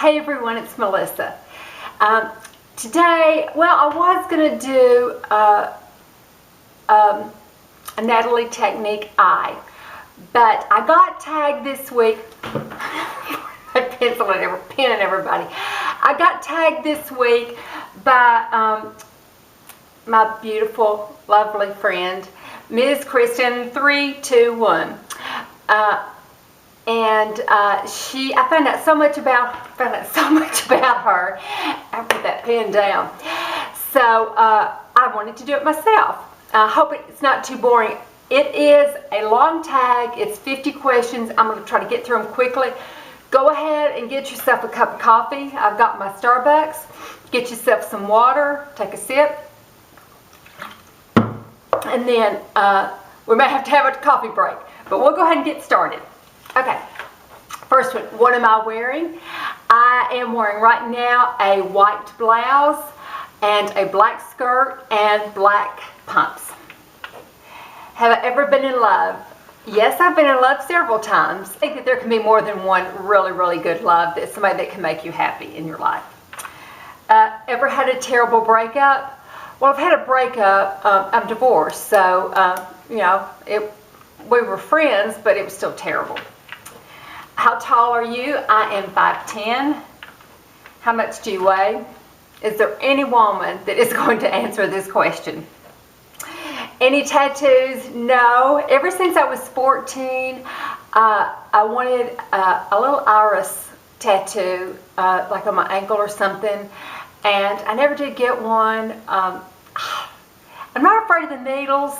Hey everyone, it's Melissa. Today, well, I was going to do a Natalie Technique eye, but I got tagged this week. I pen and everybody. I got tagged this week by my beautiful, lovely friend, Ms. Kristinn 321. I found out so much about her. I put that pen down. So I wanted to do it myself. I hope it's not too boring. It is a long tag. It's 50 questions. I'm going to try to get through them quickly. Go ahead and get yourself a cup of coffee. I've got my Starbucks. Get yourself some water. Take a sip. And then we may have to have a coffee break. But we'll go ahead and get started. Okay, first one, what am I wearing? I am wearing right now a white blouse and a black skirt and black pumps. Have I ever been in love? Yes, I've been in love several times. I think that there can be more than one really, really good love, that's somebody that can make you happy in your life. Ever had a terrible breakup? Well, I've had a breakup. I'm divorced, so, you know, we were friends, but it was still terrible. How tall are you? I am 5'10". How much do you weigh? Is there any woman that is going to answer this question? Any tattoos? No. Ever since I was 14, I wanted a little iris tattoo, like on my ankle or something, and I never did get one. I'm not afraid of the needles.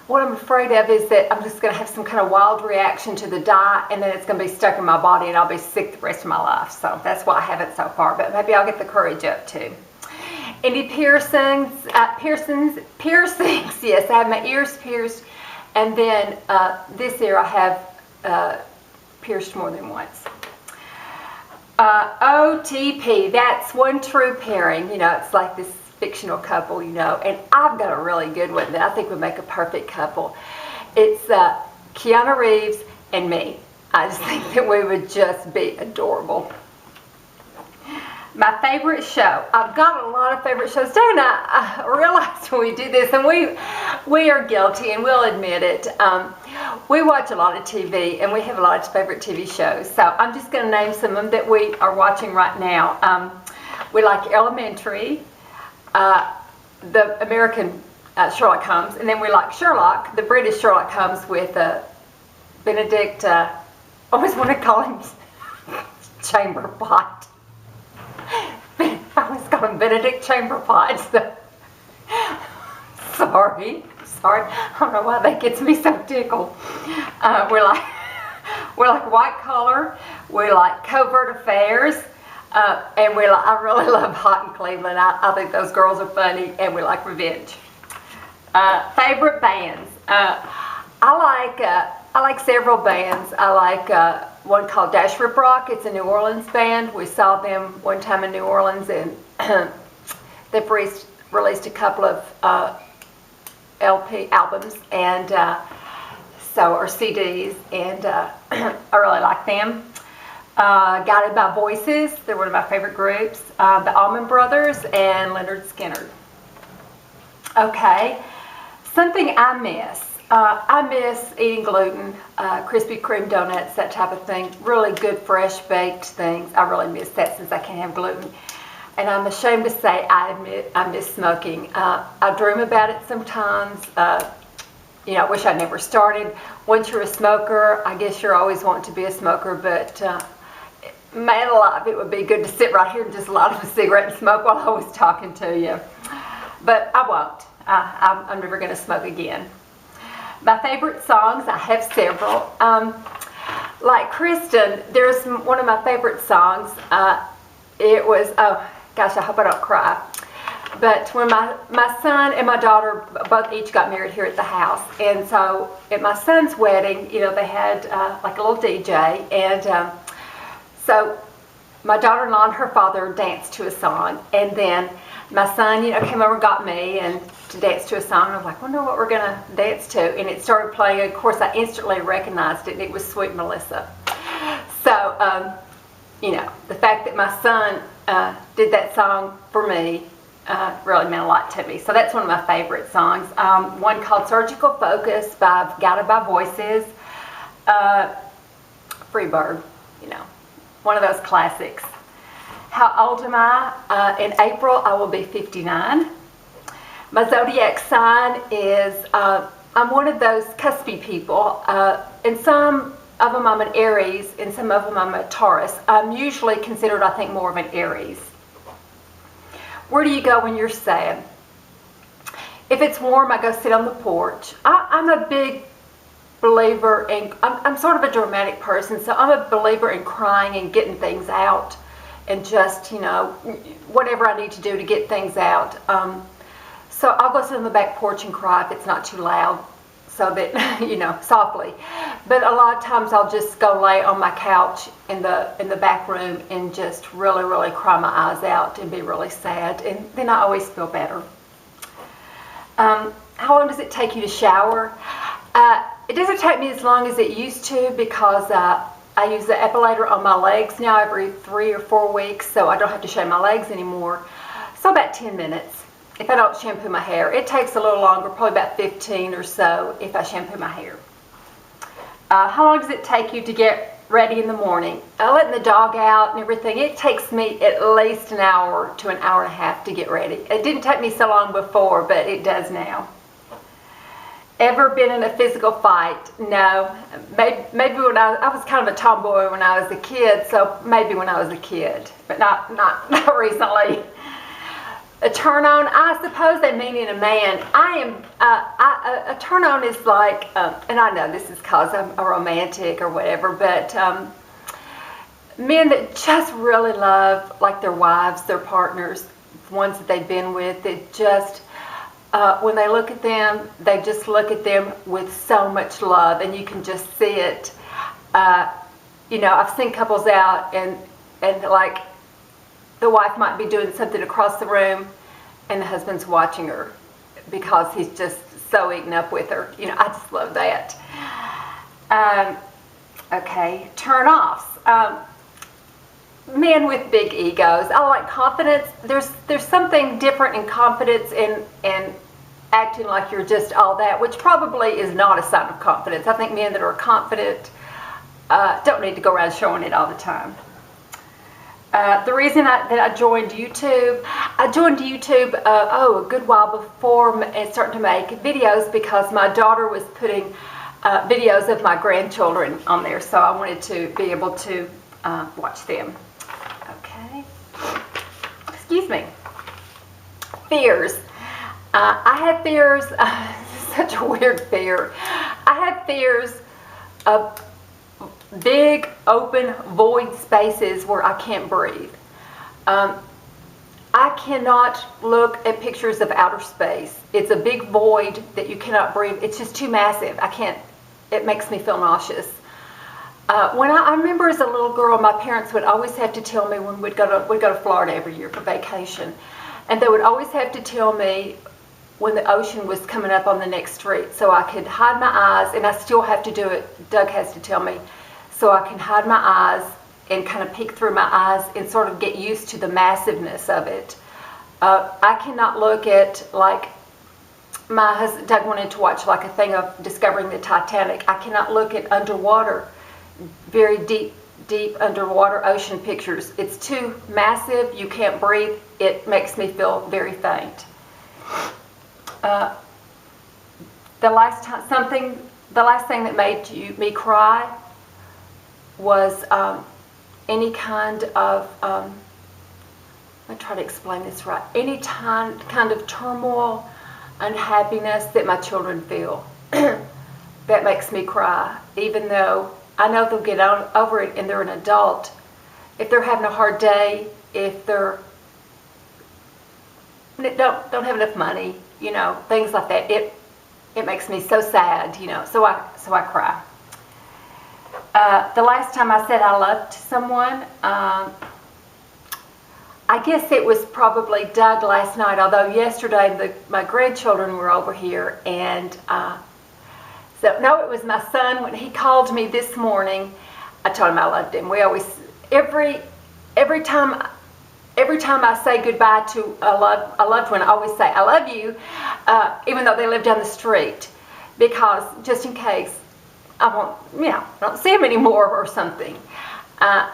What I'm afraid of is that I'm just going to have some kind of wild reaction to the dye, and then it's going to be stuck in my body and I'll be sick the rest of my life. So that's why I haven't so far, but maybe I'll get the courage up too. Any piercings? Piercings, yes. I have my ears pierced, and then this ear I have pierced more than once. OTP, that's one true pairing. You know, it's like this fictional couple, you know, and I've got a really good one that I think would make a perfect couple. It's Keanu Reeves and me. I just think that we would just be adorable. My favorite show. I've got a lot of favorite shows. Dan and I realized when we do this, and we are guilty, and we'll admit it. We watch a lot of TV, and we have a lot of favorite TV shows. So I'm just going to name some of them that we are watching right now. We like Elementary, the American Sherlock Holmes, and then we like Sherlock, the British Sherlock Holmes with Benedict, I always want to call him Chamberpot. I always call him Benedict Chamberpot. So. Sorry, I don't know why that gets me so tickled. We're like White Collar, we like Covert Affairs. And I really love Hot in Cleveland. I think those girls are funny, and we like Revenge. Favorite bands. I like several bands. I like one called Dash Rip Rock. It's a New Orleans band. We saw them one time in New Orleans, and they've released a couple of LP albums and or CDs, and I really like them. Guided by Voices, they're one of my favorite groups. The Allman Brothers and Leonard Skinner. Okay, something I miss. I miss eating gluten, Krispy Kreme donuts, that type of thing. Really good, fresh baked things. I really miss that since I can't have gluten. And I'm ashamed to say I miss smoking. I dream about it sometimes. You know, I wish I never started. Once you're a smoker, I guess you're always wanting to be a smoker, but man alive, it would be good to sit right here and just light up a cigarette and smoke while I was talking to you. But I won't. I'm never going to smoke again. My favorite songs, I have several. Like Kristinn, there's one of my favorite songs. It was, oh gosh, I hope I don't cry. But when my son and my daughter both each got married here at the house, and so at my son's wedding, you know, they had like a little DJ, and so my daughter-in-law and her father danced to a song, and then my son, you know, came over and got me and to dance to a song. I was like, I wonder what we're gonna dance to, and it started playing. Of course, I instantly recognized it, and it was Sweet Melissa. So you know, the fact that my son did that song for me really meant a lot to me. So that's one of my favorite songs. One called Surgical Focus by Guided by Voices. Freebird, you know, one of those classics. How old am I? In April, I will be 59. My zodiac sign is, I'm one of those cuspy people. And some of them I'm an Aries, and some of them I'm a Taurus. I'm usually considered, I think, more of an Aries. Where do you go when you're sad? If it's warm, I go sit on the porch. I'm a big believer in, I'm sort of a dramatic person, so I'm a believer in crying and getting things out and just, you know, whatever I need to do to get things out. So I'll go sit on the back porch and cry if it's not too loud, so that, you know, softly. But a lot of times I'll just go lay on my couch in the back room and just really, really cry my eyes out and be really sad, and then I always feel better. How long does it take you to shower? It doesn't take me as long as it used to, because I use the epilator on my legs now every 3 or 4 weeks, so I don't have to shave my legs anymore. So about 10 minutes if I don't shampoo my hair. It takes a little longer, probably about 15 or so if I shampoo my hair. How long does it take you to get ready in the morning? Letting the dog out and everything, it takes me at least an hour to an hour and a half to get ready. It didn't take me so long before, but it does now. Ever been in a physical fight? No. Maybe when I was kind of a tomboy when I was a kid, so maybe when I was a kid, but not recently. A turn on, I suppose they mean in a man. A turn on is like, and I know this is because I'm a romantic or whatever, but men that just really love, like, their wives, their partners, ones that they've been with, that just, when they look at them, they just look at them with so much love, and you can just see it. You know, I've seen couples out and like, the wife might be doing something across the room and the husband's watching her because he's just so eaten up with her. You know, I just love that. Okay, turn offs. Men with big egos. I like confidence. There's something different in confidence and acting like you're just all that, which probably is not a sign of confidence. I think men that are confident don't need to go around showing it all the time. The reason that I joined YouTube, a good while before starting to make videos, because my daughter was putting videos of my grandchildren on there, so I wanted to be able to watch them. Okay. Excuse me. Fears. I have fears. Such a weird fear. I have fears of big, open, void spaces where I can't breathe. I cannot look at pictures of outer space. It's a big void that you cannot breathe. It's just too massive. I can't. It makes me feel nauseous. When I remember as a little girl, my parents would always have to tell me when we'd go to Florida every year for vacation, and they would always have to tell me when the ocean was coming up on the next street, so I could hide my eyes, and I still have to do it. Doug has to tell me, so I can hide my eyes and kind of peek through my eyes and sort of get used to the massiveness of it. I cannot look at, like, my husband, Doug wanted to watch like a thing of discovering the Titanic. I cannot look at underwater, very deep underwater ocean pictures. It's too massive. You can't breathe. It makes me feel very faint. The last thing that made me cry was any kind of, let me try to explain this right, any kind of turmoil, unhappiness that my children feel. That makes me cry, even though I know they'll get over it and they're an adult. If they're having a hard day, if they're don't have enough money, you know, things like that, it makes me so sad, you know, so I cry. The last time I said I loved someone, I guess it was probably Doug last night, although yesterday my grandchildren were over here, and so no, it was my son. When he called me this morning, I told him I loved him. every time I say goodbye to a loved one, I always say, I love you, even though they live down the street, because just in case I don't see them anymore or something. I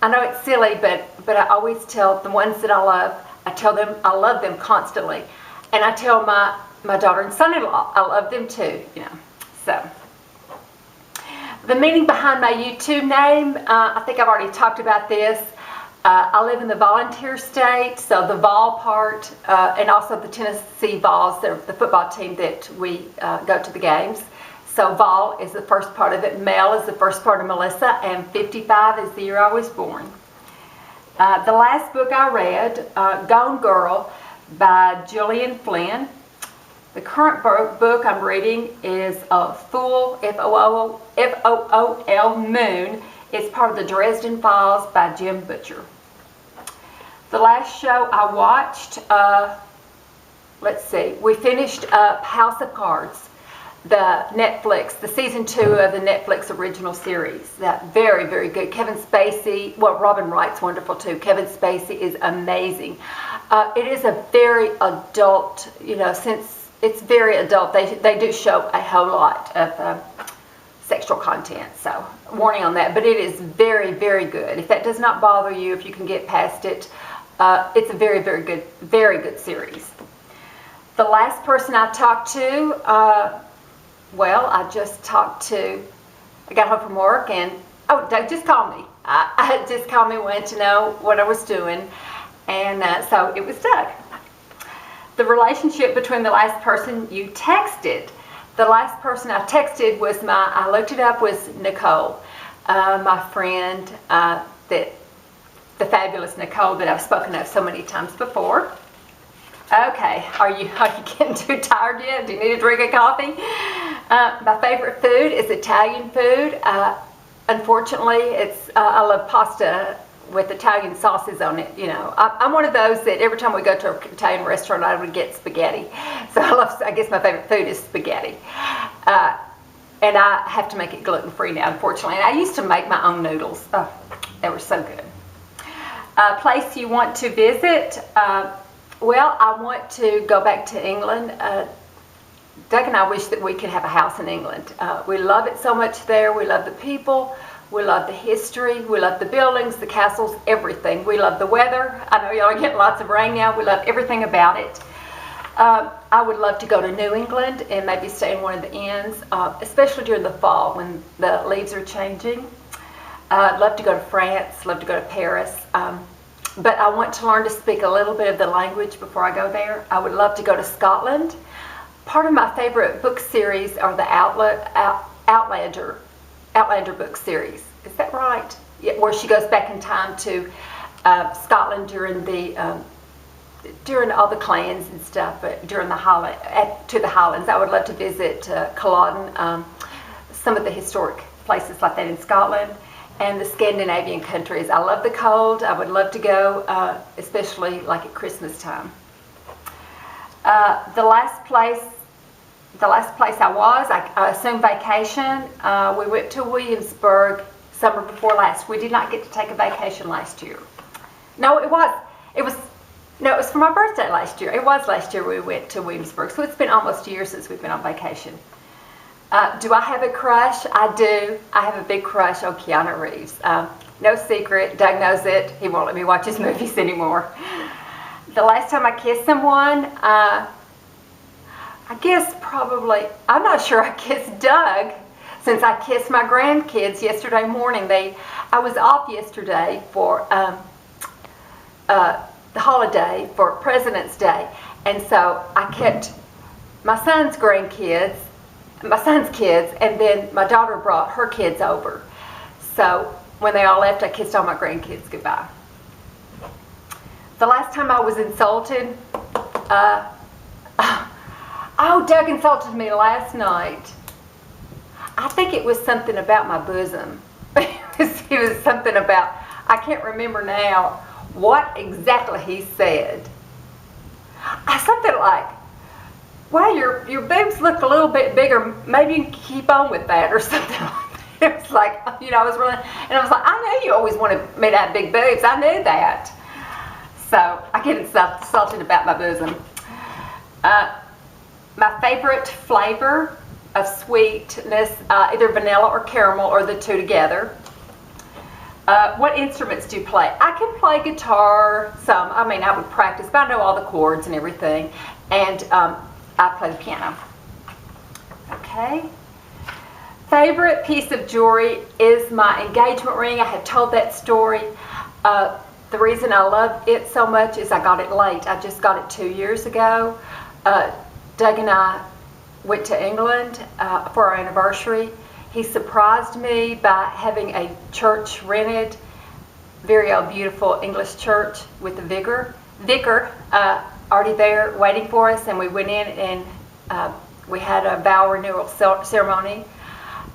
know it's silly, but I always tell the ones that I love, I tell them I love them constantly. And I tell my daughter and son-in-law I love them too, So, the meaning behind my YouTube name, I think I've already talked about this. I live in the volunteer state, so the Vol part, and also the Tennessee Vols, they're the football team that we go to the games. So Vol is the first part of it, Mel is the first part of Melissa, and 55 is the year I was born. The last book I read, Gone Girl by Gillian Flynn. The current book I'm reading is Fool, F-O-O-L, Moon. It's part of the Dresden Files by Jim Butcher. The last show I watched, let's see, we finished up House of Cards, the season 2 of the Netflix original series. That very, very good. Kevin Spacey, Robin Wright's wonderful too. Kevin Spacey is amazing. It is a very adult, since it's very adult, they do show a whole lot of sexual content, so warning on that, but it is very, very good. If that does not bother you, if you can get past it, it's a very, very good series. The last person I talked to, I got home from work and, Doug just called me. I just called me, wanted to know what I was doing, and so it was Doug. The relationship between the last person you texted. The last person I texted was I looked it up, was Nicole, my friend, the fabulous Nicole that I've spoken of so many times before. Okay, are you getting too tired yet? Do you need a drink of coffee? My favorite food is Italian food. Unfortunately, I love pasta with Italian sauces on it. I'm one of those that every time we go to an Italian restaurant, I would get spaghetti. So I guess my favorite food is spaghetti. And I have to make it gluten-free now, unfortunately. And I used to make my own noodles. Oh, they were so good. Place you want to visit? Well, I want to go back to England. Doug and I wish that we could have a house in England. We love it so much there. We love the people. We love the history. We love the buildings, the castles, everything. We love the weather. I know y'all are getting lots of rain now. We love everything about it. I would love to go to New England and maybe stay in one of the inns, especially during the fall when the leaves are changing. I'd love to go to France, love to go to Paris. But I want to learn to speak a little bit of the language before I go there. I would love to go to Scotland. Part of my favorite book series are the Outlander book series. Is that right? Yeah, where she goes back in time to Scotland during all the clans and stuff, but during the Highlands. I would love to visit Culloden, some of the historic places like that in Scotland, and the Scandinavian countries. I love the cold. I would love to go, especially like at Christmas time. The last place I was, I assumed vacation. We went to Williamsburg summer before last. We did not get to take a vacation last year. No, it was for my birthday last year. It was last year we went to Williamsburg. So it's been almost a year since we've been on vacation. Do I have a crush? I do. I have a big crush on Keanu Reeves. No secret. Doug knows it. He won't let me watch his movies anymore. The last time I kissed someone, I guess probably, I'm not sure I kissed Doug, since I kissed my grandkids yesterday morning. I was off yesterday for the holiday for President's Day, and so I kept my son's kids, and then my daughter brought her kids over. So when they all left, I kissed all my grandkids goodbye. The last time I was insulted, Doug insulted me last night. I think it was something about my bosom. It was something about, I can't remember now what exactly he said. Something like, well, your boobs look a little bit bigger. Maybe you can keep on with that, or something like It was like, you know, I was really, and I was like, I knew you always wanted me to have big boobs. I knew that. So I get insulted about my bosom. My favorite flavor of sweetness, either vanilla or caramel or the two together. What instruments do you play? I can play guitar some. I mean, I would practice, but I know all the chords and everything. And I play the piano. Okay. Favorite piece of jewelry is my engagement ring. I have told that story. The reason I love it so much is I got it late. I just got it 2 years ago. Doug and I went to England for our anniversary. He surprised me by having a church rented, very beautiful English church with the vicar already there waiting for us, and we went in and we had a vow renewal ceremony,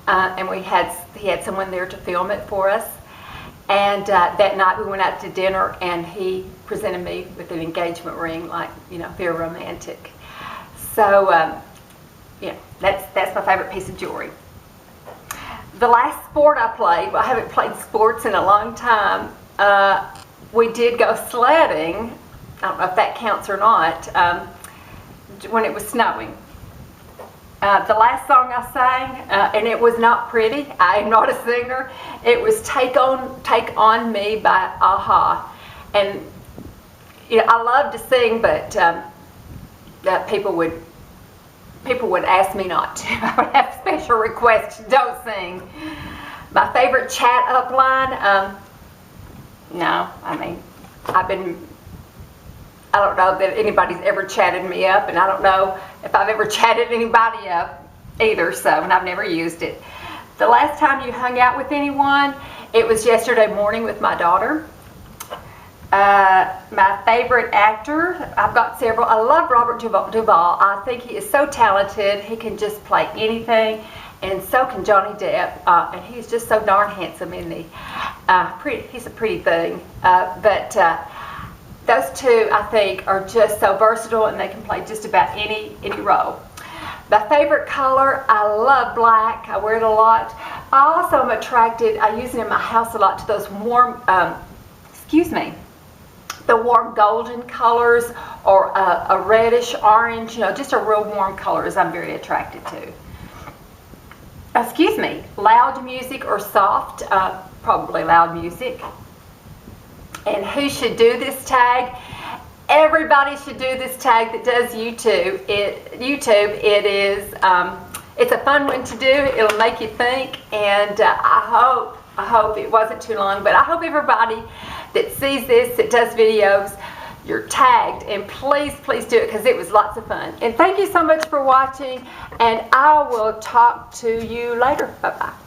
and he had someone there to film it for us. And that night we went out to dinner, and he presented me with an engagement ring, like, you know, very romantic. So yeah, that's my favorite piece of jewelry. The last sport I played, well, I haven't played sports in a long time. We did go sledding. I don't know if that counts or not, when it was snowing. The last song I sang, and it was not pretty. I am not a singer. It was Take On Me by a-ha. And you know, I love to sing, but that people would ask me not to. I would have special requests, don't sing. My favorite chat up line, no, I mean, I don't know that anybody's ever chatted me up, and I don't know if I've ever chatted anybody up either, so, and I've never used it. The last time you hung out with anyone, it was yesterday morning with my daughter. My favorite actor, I've got several. I love Robert Duvall. I think he is so talented. He can just play anything, and so can Johnny Depp. And he's just so darn handsome, isn't he? He's a pretty thing. But those two, I think, are just so versatile, and they can play just about any role. My favorite color, I love black. I wear it a lot. I also am attracted, I use it in my house a lot, to those warm, the warm golden colors, or a reddish orange, you know, just a real warm colors I'm very attracted to. Loud music or soft? Probably loud music. And who should do this tag? Everybody should do this tag that does YouTube. It's a fun one to do. It'll make you think, and I hope it wasn't too long, but I hope everybody that sees this, that does videos, you're tagged, and please do it, because it was lots of fun. And thank you so much for watching, and I will talk to you later. Bye-bye.